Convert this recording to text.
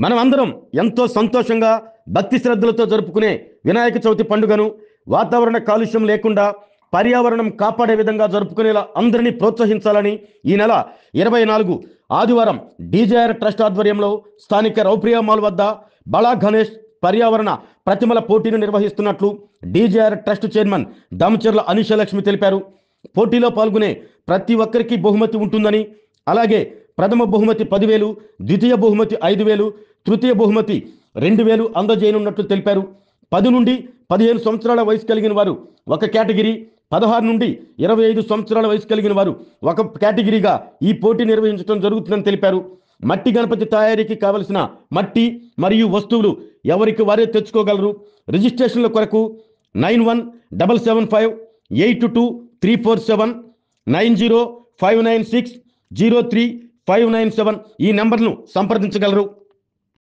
మనం అందరం ఎంతో సంతోషంగా భక్తి శ్రద్ధలతో జరుపుకునే వినాయక చవితి పండుగను వాతావరణ కాలుష్యం లేకుండా పర్యావరణం కాపాడే విధంగా జరుపుకునేలా అందరినీ ప్రోత్సహించాలని ఈ నెల 24 ఆదివారం డీజేఆర్ ట్రస్ట్ ఆధ్వర్యంలో స్థానిక రౌప్రియా మాల్ వద్ద బళా గణేష్ పర్యావరణ ప్రతిమల పోటీని నిర్వహిస్తున్నట్లు డీజేఆర్ ట్రస్ట్ చైర్మన్ దామచర్ల అనిషలక్ష్మి తెలిపారు. పోటీలో పాల్గొనే ప్రతి ఒక్కరికి బహుమతి ఉంటుందని, అలాగే ప్రథమ బహుమతి 10,000, ద్వితీయ బహుమతి 5,000, తృతీయ బహుమతి 2,000 అందజేయనున్నట్లు తెలిపారు. 10 నుండి 15 సంవత్సరాల వయసు కలిగిన వారు ఒక కేటగిరీ, 16 నుండి 25 సంవత్సరాల వయసు కలిగిన వారు ఒక కేటగిరీగా ఈ పోటీ నిర్వహించడం జరుగుతుందని తెలిపారు. మట్టి గణపతి తయారీకి కావలసిన మట్టి మరియు వస్తువులు ఎవరికి వారే తెచ్చుకోగలరు. రిజిస్ట్రేషన్ల కొరకు 9177582347 9059603597 ఈ నెంబర్ను సంప్రదించగలరు.